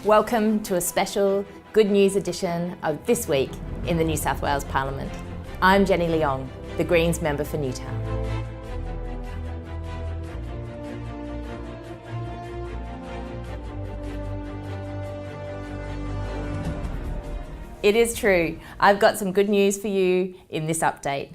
Welcome to a special good news edition of This Week in the New South Wales Parliament. I'm Jenny Leong, the Greens member for Newtown. It is true, I've got some good news for you in this update.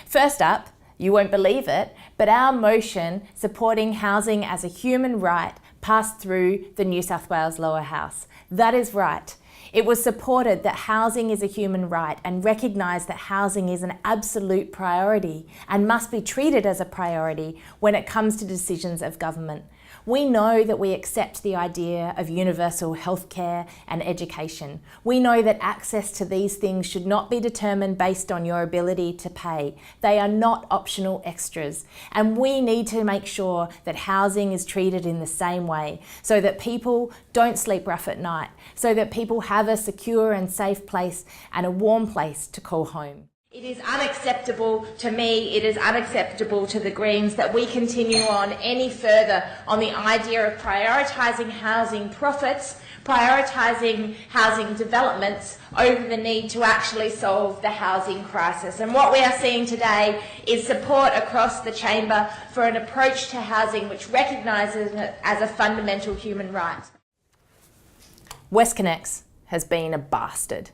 First up, you won't believe it, but our motion supporting housing as a human right passed through the New South Wales Lower House. That is right. It was supported that housing is a human right and recognised that housing is an absolute priority and must be treated as a priority when it comes to decisions of government. We know that we accept the idea of universal healthcare and education. We know that access to these things should not be determined based on your ability to pay. They are not optional extras. And we need to make sure that housing is treated in the same way so that people don't sleep rough at night, so that people have a secure and safe place and a warm place to call home. It is unacceptable to me, it is unacceptable to the Greens that we continue on any further on the idea of prioritising housing profits, prioritising housing developments over the need to actually solve the housing crisis. And what we are seeing today is support across the chamber for an approach to housing which recognises it as a fundamental human right. Westconnex has been a bastard.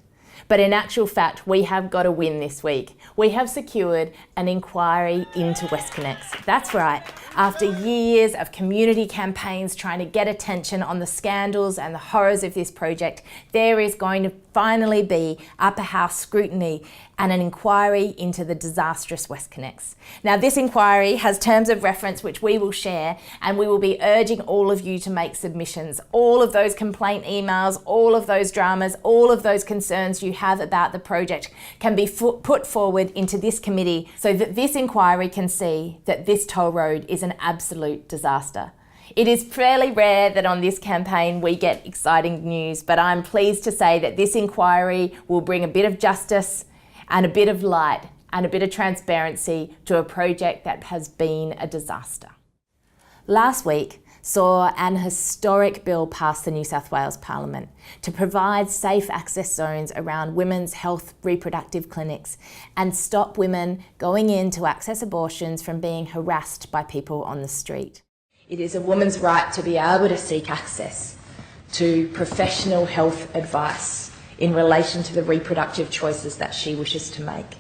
But in actual fact, we have got a win this week. We have secured an inquiry into Westconnex. That's right. After years of community campaigns trying to get attention on the scandals and the horrors of this project, there is going to finally be upper house scrutiny and an inquiry into the disastrous Westconnex. Now, this inquiry has terms of reference which we will share, and we will be urging all of you to make submissions. All of those complaint emails, all of those dramas, all of those concerns you have about the project can be put forward into this committee so that this inquiry can see that this toll road is an absolute disaster. It is fairly rare that on this campaign we get exciting news, but I'm pleased to say that this inquiry will bring a bit of justice and a bit of light and a bit of transparency to a project that has been a disaster. Last week saw an historic bill pass the New South Wales Parliament to provide safe access zones around women's health reproductive clinics and stop women going in to access abortions from being harassed by people on the street. It is a woman's right to be able to seek access to professional health advice in relation to the reproductive choices that she wishes to make.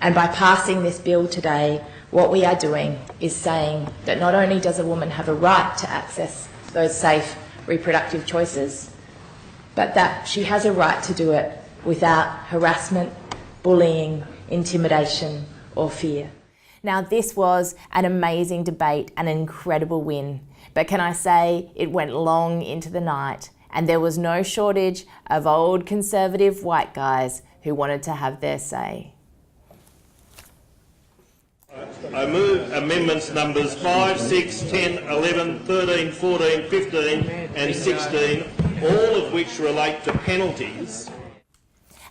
And by passing this bill today, what we are doing is saying that not only does a woman have a right to access those safe reproductive choices, but that she has a right to do it without harassment, bullying, intimidation or fear. Now, this was an amazing debate and an incredible win, but can I say it went long into the night and there was no shortage of old conservative white guys who wanted to have their say. I move amendments numbers 5, 6, 10, 11, 13, 14, 15 and 16, all of which relate to penalties.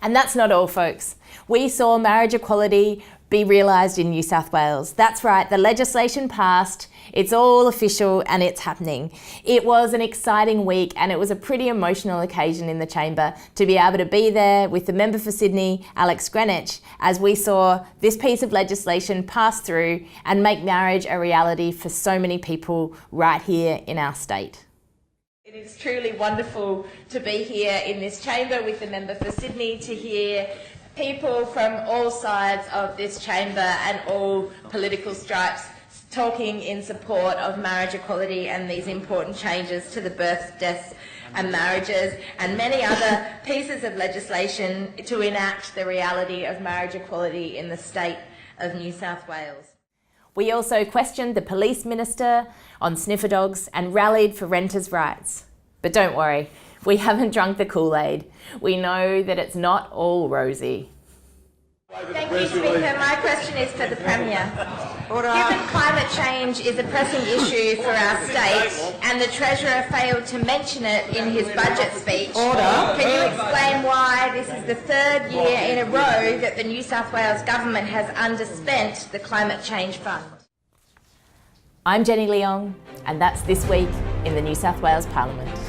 And that's not all, folks. We saw marriage equality be realised in New South Wales. That's right, the legislation passed, it's all official and it's happening. It was an exciting week and it was a pretty emotional occasion in the chamber to be able to be there with the member for Sydney, Alex Greenwich, as we saw this piece of legislation pass through and make marriage a reality for so many people right here in our state. It is truly wonderful to be here in this chamber with the member for Sydney to hear people from all sides of this chamber and all political stripes talking in support of marriage equality and these important changes to the births, deaths and marriages and many other pieces of legislation to enact the reality of marriage equality in the state of New South Wales. We also questioned the police minister on sniffer dogs and rallied for renters' rights. But don't worry, we haven't drunk the Kool-Aid. We know that it's not all rosy. Thank you, Speaker. My question is for the Premier. Given climate change is a pressing issue for our state and the Treasurer failed to mention it in his budget speech, can you explain why this is the third year in a row that the New South Wales Government has underspent the Climate Change Fund? I'm Jenny Leong, and that's This Week in the New South Wales Parliament.